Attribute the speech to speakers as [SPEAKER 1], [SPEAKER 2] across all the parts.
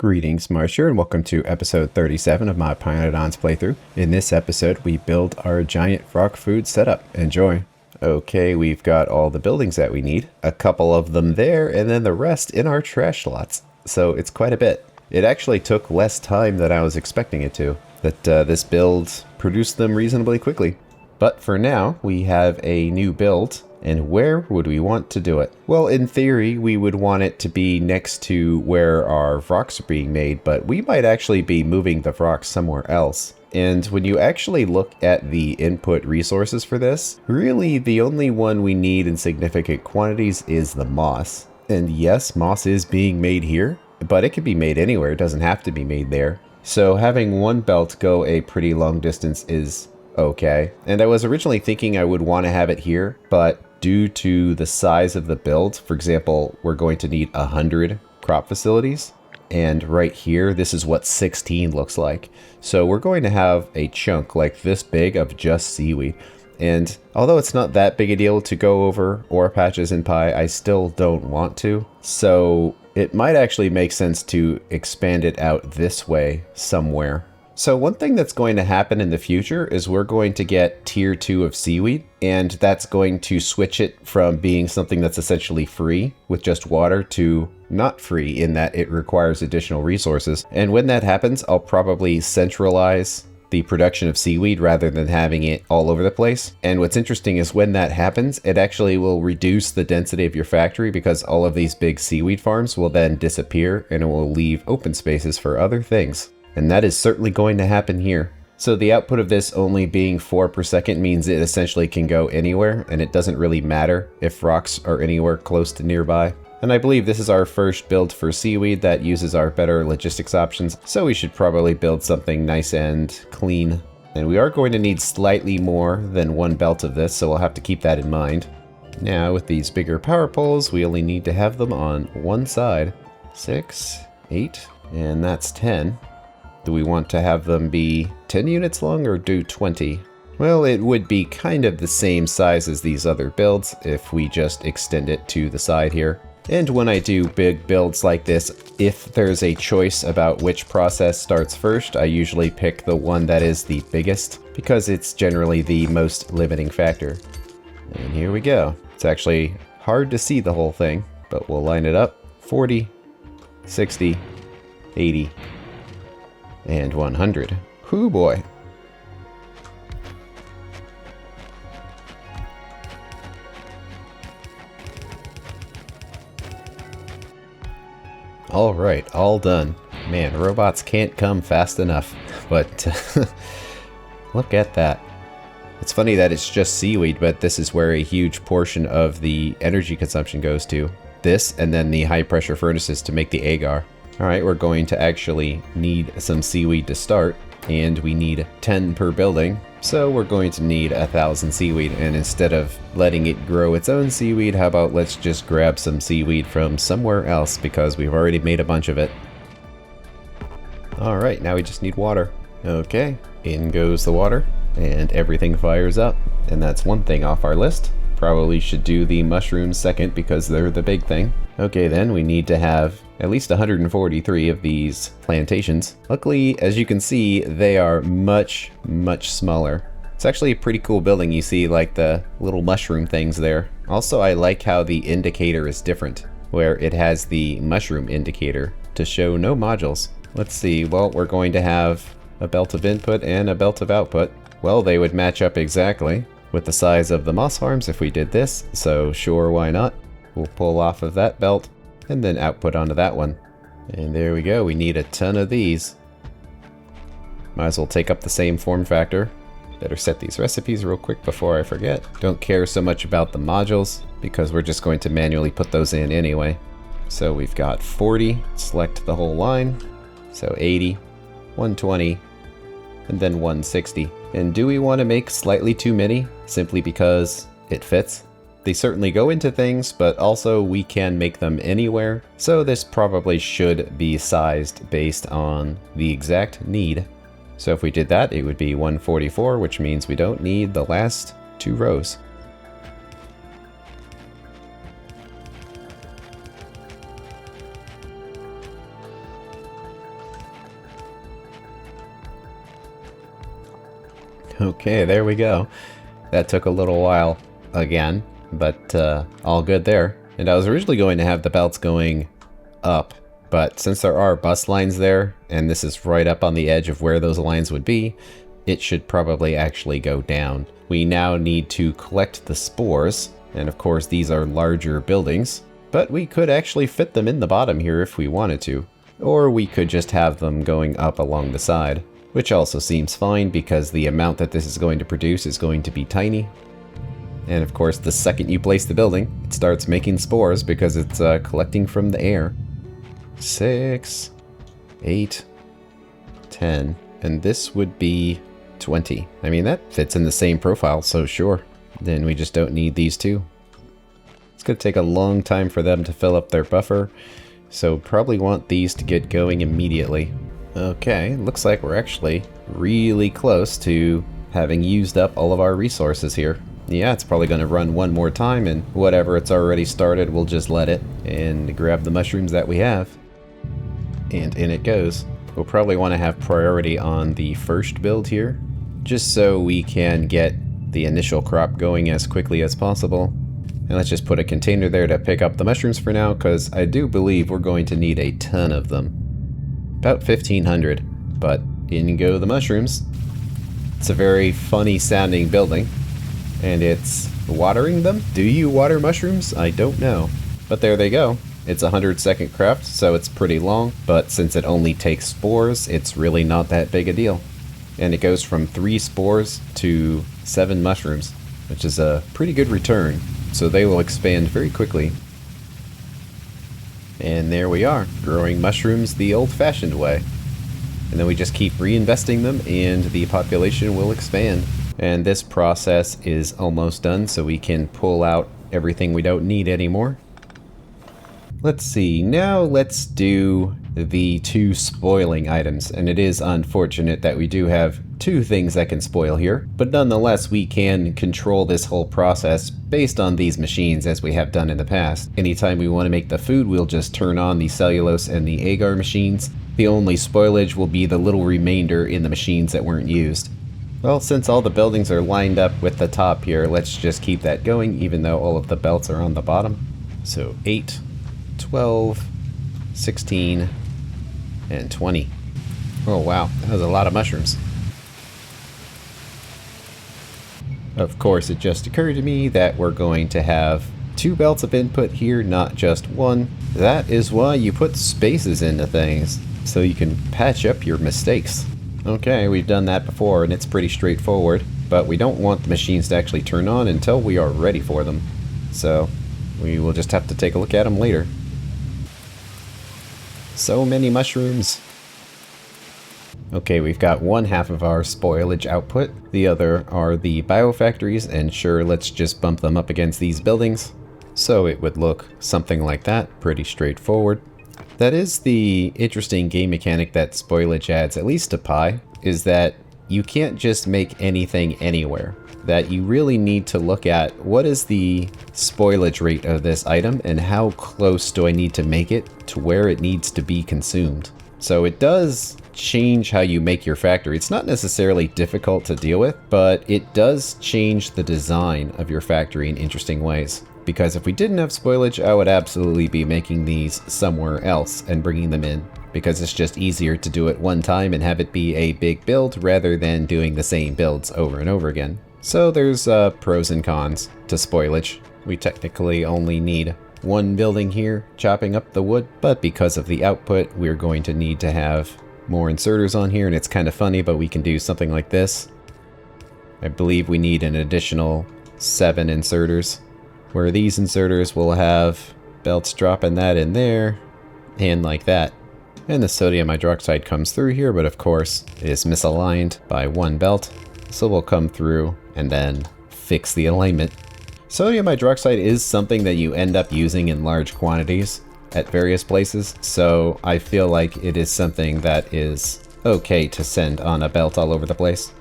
[SPEAKER 1] Greetings, Marsh here, and welcome to episode 37 of my Pyanodon's playthrough. In this episode, we build our giant Vrauk Food setup. Enjoy! Okay, we've got all the buildings that we need. A couple of them there, and then the rest in our trash slots. So it's quite a bit. It actually took less time than I was expecting it to. But this build produced them reasonably quickly. But for now, we have a new build. And where would we want to do it? Well, in theory, we would want it to be next to where our Vrauks are being made, but we might actually be moving the Vrauks somewhere else. And when you actually look at the input resources for this, really the only one we need in significant quantities is the moss. And yes, moss is being made here, but it can be made anywhere. It doesn't have to be made there. So having one belt go a pretty long distance is okay. And I was originally thinking I would want to have it here, but due to the size of the build, for example, we're going to need 100 crop facilities. And right here, this is what 16 looks like. So we're going to have a chunk like this big of just seaweed. And although it's not that big a deal to go over ore patches in Pi, I still don't want to. So it might actually make sense to expand it out this way somewhere. So one thing that's going to happen in the future is we're going to get tier 2 of seaweed, and that's going to switch it from being something that's essentially free with just water to not free in that it requires additional resources. And when that happens, I'll probably centralize the production of seaweed rather than having it all over the place. And what's interesting is when that happens, it actually will reduce the density of your factory because all of these big seaweed farms will then disappear and it will leave open spaces for other things. And that is certainly going to happen here. So the output of this only being 4 per second means it essentially can go anywhere, and it doesn't really matter if rocks are anywhere close to nearby. And I believe this is our first build for seaweed that uses our better logistics options, so we should probably build something nice and clean. And we are going to need slightly more than one belt of this, so we'll have to keep that in mind. Now with these bigger power poles, we only need to have them on one side. 6, 8, and that's 10. Do we want to have them be 10 units long or do 20? Well, it would be kind of the same size as these other builds if we just extend it to the side here. And when I do big builds like this, if there's a choice about which process starts first, I usually pick the one that is the biggest because it's generally the most limiting factor. And here we go. It's actually hard to see the whole thing, but we'll line it up. 40, 60, 80. And 100. Hoo boy. All right, all done. Man, robots can't come fast enough, but look at that. It's funny that it's just seaweed, but this is where a huge portion of the energy consumption goes to. This and then the high pressure furnaces to make the agar. Alright, we're going to actually need some seaweed to start, and we need 10 per building, so we're going to need 1,000 seaweed, and instead of letting it grow its own seaweed, how about let's just grab some seaweed from somewhere else, because we've already made a bunch of it. Alright, now we just need water. Okay, in goes the water, and everything fires up, and that's one thing off our list. Probably should do the mushrooms second because they're the big thing. Okay, then we need to have at least 143 of these plantations. Luckily, as you can see, they are much, much smaller. It's actually a pretty cool building. You see like the little mushroom things there. Also, I like how the indicator is different, where it has the mushroom indicator to show no modules. Let's see, well, we're going to have a belt of input and a belt of output. Well, they would match up exactly with the size of the moss farms if we did this, so sure, why not? We'll pull off of that belt and then output onto that one. And there we go, we need a ton of these. Might as well take up the same form factor. Better set these recipes real quick before I forget. Don't care so much about the modules because we're just going to manually put those in anyway. So we've got 40, select the whole line. So 80, 120, and then 160. And do we want to make slightly too many simply because it fits? They certainly go into things, but also we can make them anywhere. So this probably should be sized based on the exact need. So if we did that, it would be 144, which means we don't need the last 2 rows. Okay, there we go. That took a little while again, but all good there. And I was originally going to have the belts going up, but since there are bus lines there, and this is right up on the edge of where those lines would be, it should probably actually go down. We now need to collect the spores, and of course these are larger buildings, but we could actually fit them in the bottom here if we wanted to. Or we could just have them going up along the side, which also seems fine because the amount that this is going to produce is going to be tiny. And of course, the second you place the building, it starts making spores because it's collecting from the air. 6, 8, 10, and this would be 20. I mean, that fits in the same profile, so sure. Then we just don't need these two. It's going to take a long time for them to fill up their buffer, so probably want these to get going immediately. Okay, looks like we're actually really close to having used up all of our resources here. Yeah, it's probably going to run one more time, and whatever it's already started, we'll just let it and grab the mushrooms that we have. And in it goes. We'll probably want to have priority on the first build here, just so we can get the initial crop going as quickly as possible. And let's just put a container there to pick up the mushrooms for now, because I do believe we're going to need a ton of them. About 1,500, but in go the mushrooms. It's a very funny sounding building, and it's watering them. Do you water mushrooms? I don't know, but there they go. It's a 100-second craft, so it's pretty long, but since it only takes spores, it's really not that big a deal. And it goes from 3 spores to 7 mushrooms, which is a pretty good return, so they will expand very quickly. And there we are, growing mushrooms the old-fashioned way. And then we just keep reinvesting them and the population will expand. And this process is almost done, so we can pull out everything we don't need anymore. Let's see, now let's do the 2 spoiling items. And it is unfortunate that we do have 2 things that can spoil here, but nonetheless we can control this whole process based on these machines as we have done in the past. Anytime we want to make the food, we'll just turn on the cellulose and the agar machines. The only spoilage will be the little remainder in the machines that weren't used. Well, since all the buildings are lined up with the top here, let's just keep that going even though all of the belts are on the bottom. So 8, 12, 16, and 20. Oh wow, that was a lot of mushrooms. Of course, it just occurred to me that we're going to have 2 belts of input here, not just 1. That is why you put spaces into things, so you can patch up your mistakes. Okay, we've done that before and it's pretty straightforward, but we don't want the machines to actually turn on until we are ready for them. So we will just have to take a look at them later. So many mushrooms. Okay, we've got 1/2 of our spoilage output. The other are the biofactories, and sure, let's just bump them up against these buildings. So it would look something like that, pretty straightforward. That is the interesting game mechanic that spoilage adds, at least to Pi, is that you can't just make anything anywhere. That you really need to look at what is the spoilage rate of this item and how close do I need to make it to where it needs to be consumed. So it does change how you make your factory. It's not necessarily difficult to deal with, but it does change the design of your factory in interesting ways. Because if we didn't have spoilage, I would absolutely be making these somewhere else and bringing them in. Because it's just easier to do it one time and have it be a big build rather than doing the same builds over and over again. So there's pros and cons to spoilage. We technically only need 1 building here, chopping up the wood, but because of the output, we're going to need to have more inserters on here, and it's kind of funny, but we can do something like this. I believe we need an additional 7 inserters, where these inserters will have belts dropping that in there, and like that. And the sodium hydroxide comes through here, but of course is misaligned by 1 belt, so we'll come through and then fix the alignment. Sodium hydroxide is something that you end up using in large quantities at various places, so I feel like it is something that is okay to send on a belt all over the place.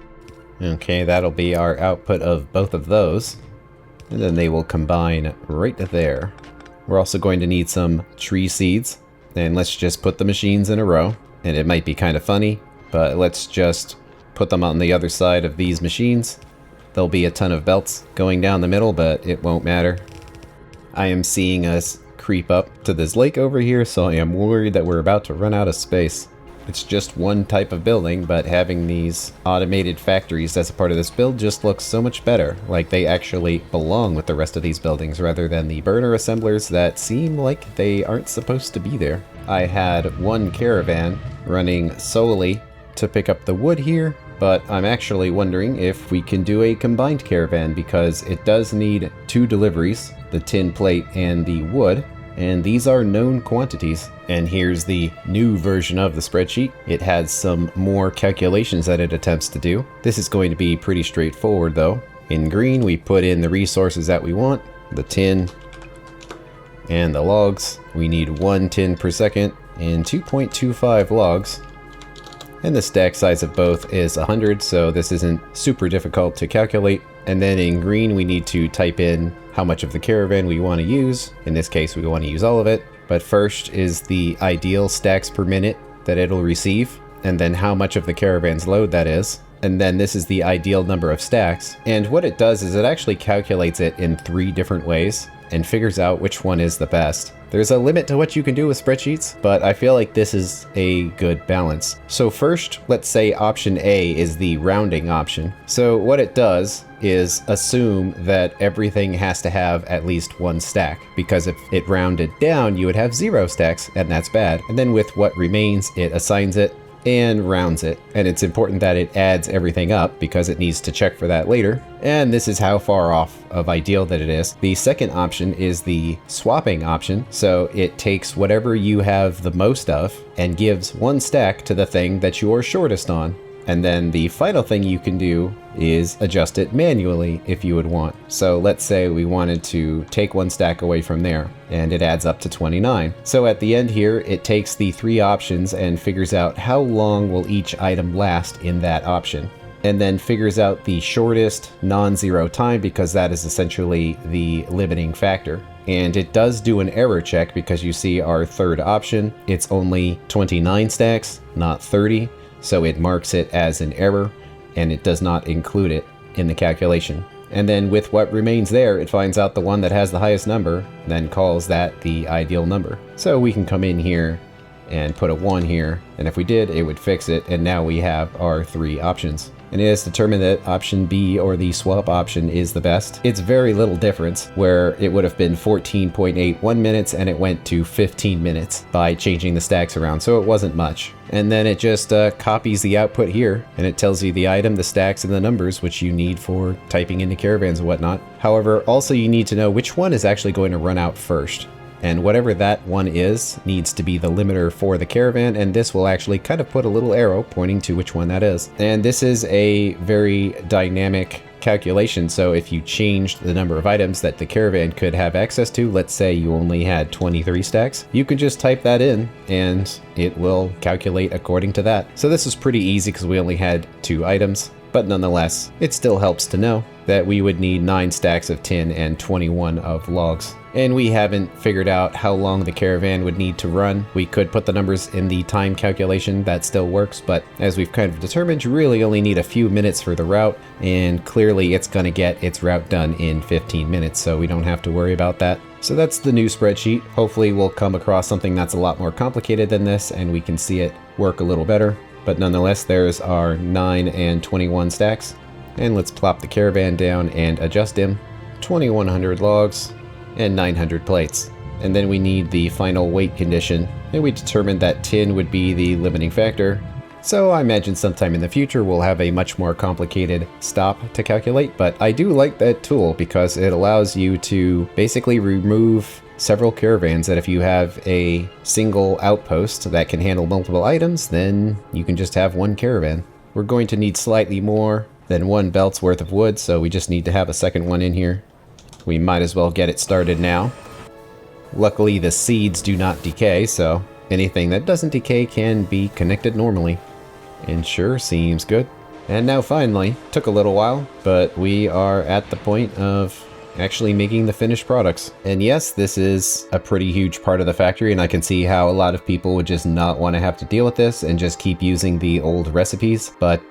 [SPEAKER 1] Okay, that'll be our output of both of those, and then they will combine right there. We're also going to need some tree seeds, and let's just put the machines in a row, and it might be kind of funny, but let's just put them on the other side of these machines. There'll be a ton of belts going down the middle, but it won't matter. I am seeing us creep up to this lake over here, so I am worried that we're about to run out of space. It's just one type of building, but having these automated factories as a part of this build just looks so much better. Like they actually belong with the rest of these buildings rather than the burner assemblers that seem like they aren't supposed to be there. I had one caravan running solely to pick up the wood here, but I'm actually wondering if we can do a combined caravan because it does need 2 deliveries, the tin plate and the wood. And these are known quantities. And here's the new version of the spreadsheet. It has some more calculations that it attempts to do. This is going to be pretty straightforward though. In green, we put in the resources that we want, the tin and the logs. We need 1 tin per second and 2.25 logs. And the stack size of both is 100, so this isn't super difficult to calculate. And then in green, we need to type in how much of the caravan we want to use. In this case, we want to use all of it. But first is the ideal stacks per minute that it'll receive, and then how much of the caravan's load that is. And then this is the ideal number of stacks. And what it does is it actually calculates it in 3 different ways and figures out which one is the best. There's a limit to what you can do with spreadsheets, but I feel like this is a good balance. So first, let's say option A is the rounding option. So what it does is assume that everything has to have at least 1 stack, because if it rounded down, you would have 0 stacks, and that's bad. And then with what remains, it assigns it and rounds it. And it's important that it adds everything up because it needs to check for that later. And this is how far off of ideal that it is. The second option is the swapping option. So it takes whatever you have the most of and gives 1 stack to the thing that you're shortest on. And then the final thing you can do is adjust it manually if you would want. So let's say we wanted to take 1 stack away from there, and it adds up to 29. So at the end here, it takes the 3 options and figures out how long will each item last in that option. And then figures out the shortest non-zero time, because that is essentially the limiting factor. And it does do an error check because you see our third option, it's only 29 stacks, not 30. So it marks it as an error, and it does not include it in the calculation. And then with what remains there, it finds out the one that has the highest number, then calls that the ideal number. So we can come in here and put a 1 here, and if we did, it would fix it, and now we have our 3 options. And it is determined that option B, or the swap option, is the best. It's very little difference, where it would have been 14.81 minutes and it went to 15 minutes by changing the stacks around, so it wasn't much. And then it just copies the output here, and it tells you the item, the stacks, and the numbers which you need for typing into caravans and whatnot. However, also you need to know which one is actually going to run out first. And whatever that one is needs to be the limiter for the caravan, and this will actually kind of put a little arrow pointing to which one that is. And this is a very dynamic calculation, so if you changed the number of items that the caravan could have access to, let's say you only had 23 stacks, you could just type that in and it will calculate according to that. So this is pretty easy because we only had 2 items, but nonetheless, it still helps to know that we would need 9 stacks of tin and 21 of logs. And we haven't figured out how long the caravan would need to run. We could put the numbers in the time calculation, that still works, but as we've kind of determined, you really only need a few minutes for the route, and clearly it's going to get its route done in 15 minutes, so we don't have to worry about that. So that's the new spreadsheet. Hopefully we'll come across something that's a lot more complicated than this, and we can see it work a little better. But nonetheless, there's our 9 and 21 stacks. And let's plop the caravan down and adjust him. 2100 logs and 900 plates. And then we need the final weight condition, and we determined that tin would be the limiting factor. So I imagine sometime in the future we'll have a much more complicated stop to calculate, but I do like that tool because it allows you to basically remove several caravans. That if you have a single outpost that can handle multiple items, then you can just have 1 caravan. We're going to need slightly more than 1 belt's worth of wood, so we just need to have a second one in here. We might as well get it started now. Luckily the seeds do not decay, so anything that doesn't decay can be connected normally. And sure, seems good. And now finally, took a little while, but we are at the point of actually making the finished products. And yes, this is a pretty huge part of the factory, and I can see how a lot of people would just not want to have to deal with this and just keep using the old recipes. But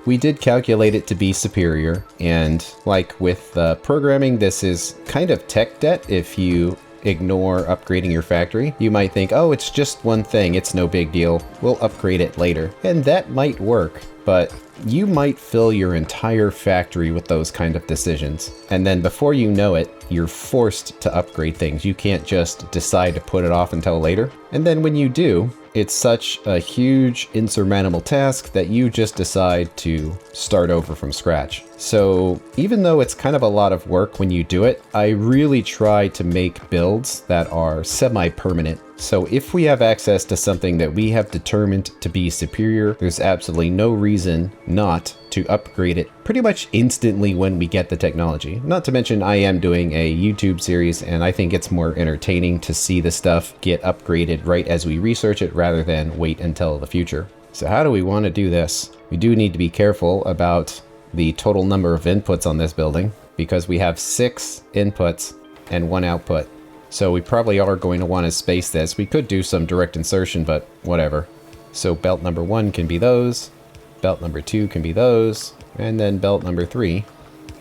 [SPEAKER 1] we did calculate it to be superior, and like with programming, this is kind of tech debt. If you ignore upgrading your factory, you might think, oh, it's just one thing, it's no big deal, we'll upgrade it later. And that might work, but you might fill your entire factory with those kind of decisions. And then before you know it, you're forced to upgrade things. You can't just decide to put it off until later. And then when you do, it's such a huge, insurmountable task that you just decide to start over from scratch. So even though it's kind of a lot of work when you do it, I really try to make builds that are semi-permanent. So if we have access to something that we have determined to be superior, there's absolutely no reason not to upgrade it pretty much instantly when we get the technology. Not to mention I am doing a YouTube series, and I think it's more entertaining to see the stuff get upgraded right as we research it rather than wait until the future. So how do we want to do this? We do need to be careful about the total number of inputs on this building, because we have 6 inputs and 1 output. So we probably are going to want to space this. We could do some direct insertion, but whatever. So belt number 1 can be those, belt number 2 can be those, and then belt number 3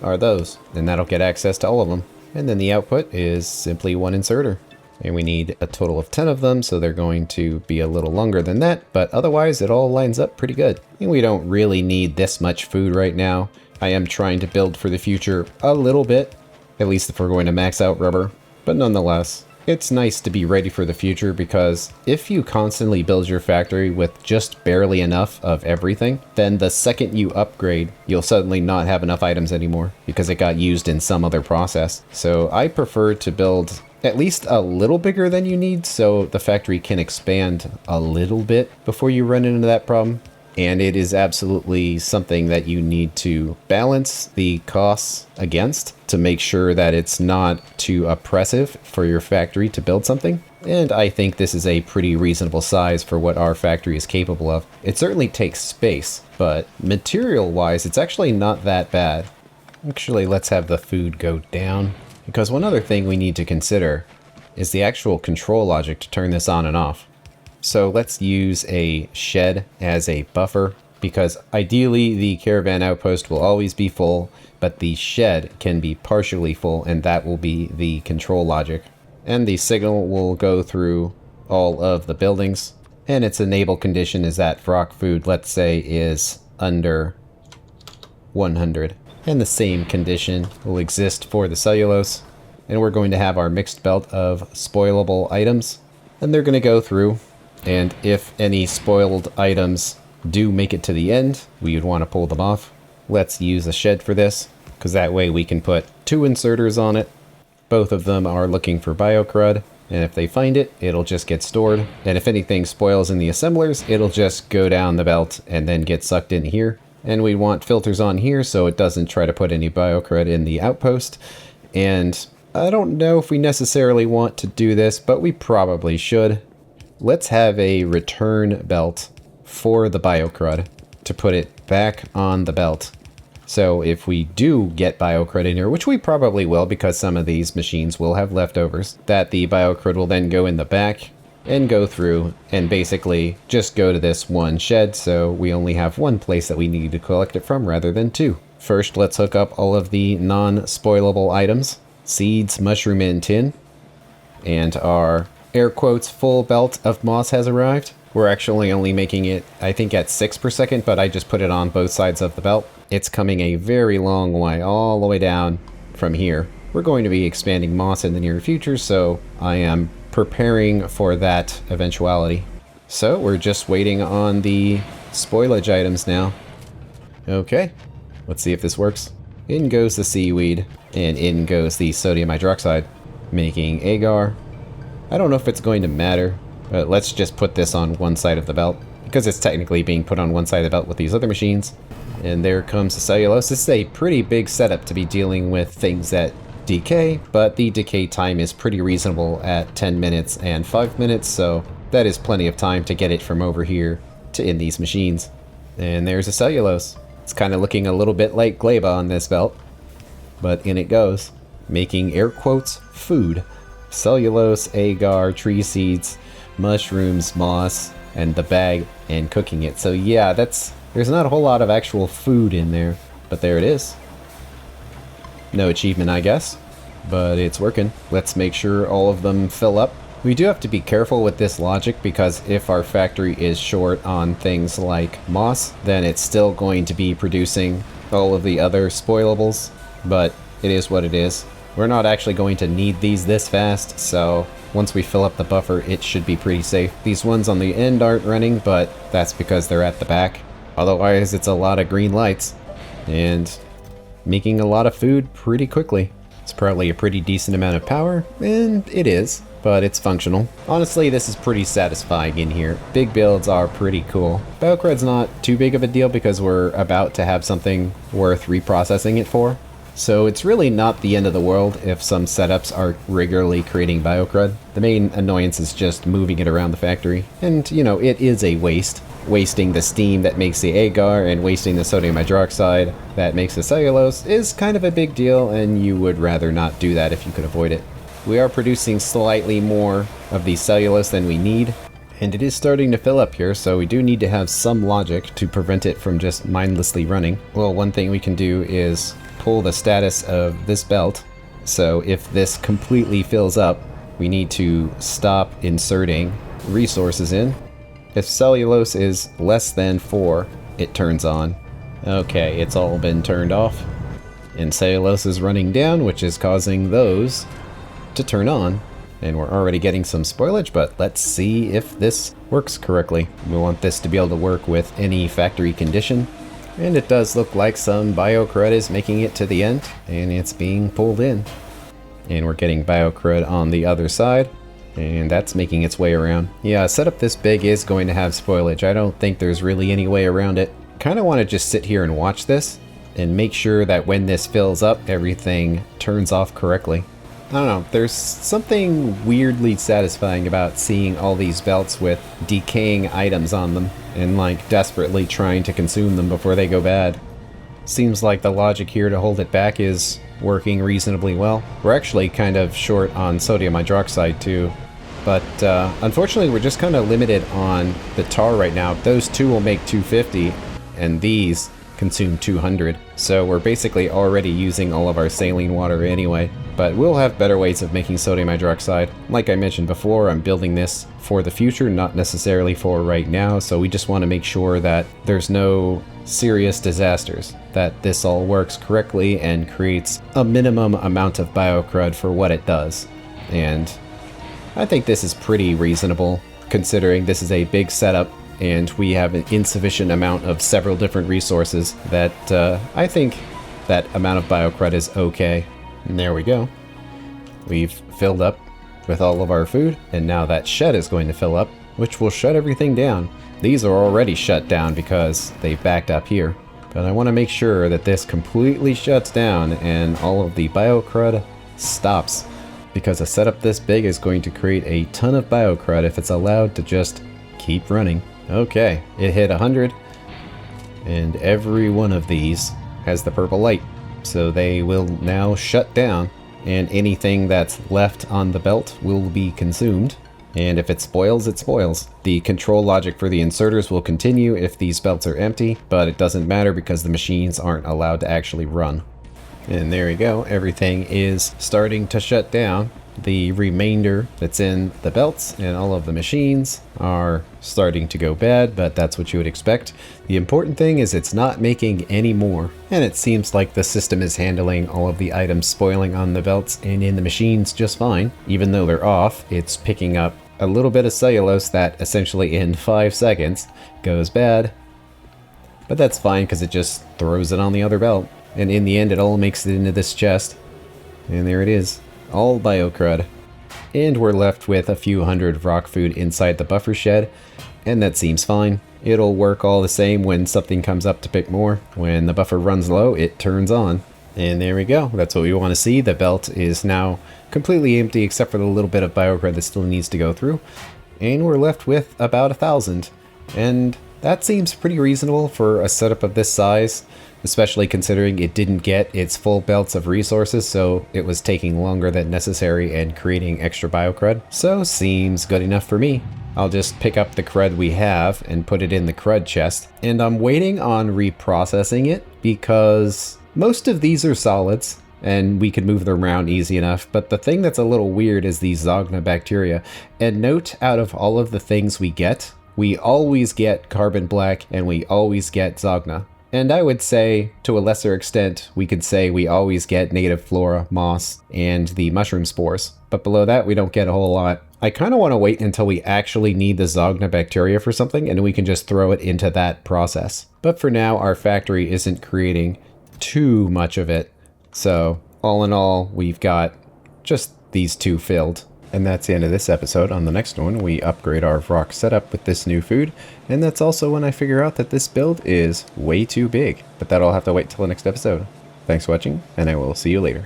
[SPEAKER 1] are those. And that'll get access to all of them. And then the output is simply 1 inserter. And we need a total of 10 of them, so they're going to be a little longer than that, but otherwise it all lines up pretty good. And we don't really need this much food right now. I am trying to build for the future a little bit, at least if we're going to max out rubber. But nonetheless, it's nice to be ready for the future, because if you constantly build your factory with just barely enough of everything, then the second you upgrade, you'll suddenly not have enough items anymore because it got used in some other process. So I prefer to build at least a little bigger than you need so the factory can expand a little bit before you run into that problem. And it is absolutely something that you need to balance the costs against to make sure that it's not too oppressive for your factory to build something. And I think this is a pretty reasonable size for what our factory is capable of. It certainly takes space, but material-wise, it's actually not that bad. Actually, let's have the food go down, because one other thing we need to consider is the actual control logic to turn this on and off. So let's use a shed as a buffer, because ideally the caravan outpost will always be full, but the shed can be partially full, and that will be the control logic. And the signal will go through all of the buildings, and its enable condition is that Vrauk Food, let's say, is under 100. And the same condition will exist for the cellulose. And we're going to have our mixed belt of spoilable items, and they're going to go through. And if any spoiled items do make it to the end, we would want to pull them off. Let's use a shed for this, because that way we can put 2 inserters on it. Both of them are looking for biocrud, and if they find it, it'll just get stored. And if anything spoils in the assemblers, it'll just go down the belt and then get sucked in here. And we want filters on here so it doesn't try to put any biocrud in the outpost. And I don't know if we necessarily want to do this, but we probably should. Let's have a return belt for the biocrud to put it back on the belt. So if we do get biocrud in here, which we probably will because some of these machines will have leftovers, that the biocrud will then go in the back and go through and basically just go to this one shed, so we only have one place that we need to collect it from rather than 2. First, let's hook up all of the non-spoilable items. Seeds, mushroom, and tin. And our air quotes full belt of moss has arrived. We're actually only making it, I think, at 6 per second, but I just put it on both sides of the belt. It's coming a very long way, all the way down from here. We're going to be expanding moss in the near future, so I am preparing for that eventuality. So we're just waiting on the spoilage items now. Okay, let's see if this works. In goes the seaweed, and in goes the sodium hydroxide, making agar. I don't know if it's going to matter, but let's just put this on one side of the belt, because it's technically being put on one side of the belt with these other machines. And there comes the cellulose. This is a pretty big setup to be dealing with things that decay, but the decay time is pretty reasonable at 10 minutes and 5 minutes, so that is plenty of time to get it from over here to in these machines. And there's a cellulose. It's kind of looking a little bit like gleba on this belt, but in it goes. making air quotes food. Cellulose, agar, tree seeds, mushrooms, moss, and the bag, and cooking it. So yeah, there's not a whole lot of actual food in there, but there it is. No achievement, I guess, but it's working. Let's make sure all of them fill up. We do have to be careful with this logic, because if our factory is short on things like moss, then it's still going to be producing all of the other spoilables, but it is what it is. We're not actually going to need these this fast, so once we fill up the buffer, it should be pretty safe. These ones on the end aren't running, but that's because they're at the back. Otherwise, it's a lot of green lights, and making a lot of food pretty quickly. It's probably a pretty decent amount of power, and it is, but it's functional. Honestly, this is pretty satisfying in here. Big builds are pretty cool. Biocred's not too big of a deal because we're about to have something worth reprocessing it for. So it's really not the end of the world if some setups are regularly creating biocred. The main annoyance is just moving it around the factory. And, you know, it is a waste. Wasting the steam that makes the agar and wasting the sodium hydroxide that makes the cellulose is kind of a big deal, and you would rather not do that if you could avoid it. We are producing slightly more of the cellulose than we need, and it is starting to fill up here, so we do need to have some logic to prevent it from just mindlessly running. Well, one thing we can do is pull the status of this belt. So if this completely fills up, we need to stop inserting resources in. If cellulose is less than 4, it turns on. Okay, it's all been turned off. And cellulose is running down, which is causing those to turn on. And we're already getting some spoilage, but let's see if this works correctly. We want this to be able to work with any factory condition. And it does look like some biocred is making it to the end, and it's being pulled in. And we're getting biocred on the other side, and that's making its way around. Yeah, a setup this big is going to have spoilage. I don't think there's really any way around it. Kind of want to just sit here and watch this, and make sure that when this fills up, everything turns off correctly. I don't know, there's something weirdly satisfying about seeing all these belts with decaying items on them, and like desperately trying to consume them before they go bad. Seems like the logic here to hold it back is working reasonably well. We're actually kind of short on sodium hydroxide too, but unfortunately we're just kind of limited on the tar right now. Those two will make 250, and these consume 200, so we're basically already using all of our saline water anyway. But we'll have better ways of making sodium hydroxide. Like I mentioned before, I'm building this for the future, not necessarily for right now, so we just want to make sure that there's no serious disasters, that this all works correctly and creates a minimum amount of biocrud for what it does. And I think this is pretty reasonable, considering this is a big setup and we have an insufficient amount of several different resources. That I think that amount of biocrud is okay. And there we go. We've filled up with all of our food, and now that shed is going to fill up, which will shut everything down. These are already shut down because they backed up here. But I want to make sure that this completely shuts down and all of the biocrud stops, because a setup this big is going to create a ton of biocrud if it's allowed to just keep running. Okay, it hit 100, and every one of these has the purple light. So they will now shut down, and anything that's left on the belt will be consumed. And if it spoils, it spoils. The control logic for the inserters will continue if these belts are empty, but it doesn't matter because the machines aren't allowed to actually run. And there you go, everything is starting to shut down. The remainder that's in the belts and all of the machines are starting to go bad, but that's what you would expect. The important thing is it's not making any more, and it seems like the system is handling all of the items spoiling on the belts and in the machines just fine. Even though they're off, it's picking up a little bit of cellulose that essentially in 5 seconds goes bad, but that's fine because it just throws it on the other belt, and in the end it all makes it into this chest, and there it is. All biocrud. And we're left with a few hundred Vrauk food inside the buffer shed, and that seems fine. It'll work all the same when something comes up to pick more. When the buffer runs low, it turns on. And there we go. That's what we want to see. The belt is now completely empty except for the little bit of biocrud that still needs to go through. And we're left with about 1,000. And That seems pretty reasonable for a setup of this size, especially considering it didn't get its full belts of resources, so it was taking longer than necessary and creating extra biocrud. So seems good enough for me. I'll just pick up the crud we have and put it in the crud chest. And I'm waiting on reprocessing it because most of these are solids and we can move them around easy enough. But the thing that's a little weird is these Zogna bacteria. And note, out of all of the things we get, we always get carbon black and we always get Zogna. And I would say, to a lesser extent, we could say we always get native flora, moss, and the mushroom spores. But below that, we don't get a whole lot. I kind of want to wait until we actually need the Zogna bacteria for something, and we can just throw it into that process. But for now, our factory isn't creating too much of it. So, all in all, we've got just these two filled. And that's the end of this episode. On the next one, we upgrade our Vrauk setup with this new food, and that's also when I figure out that this build is way too big. But that'll have to wait till the next episode. Thanks for watching, and I will see you later.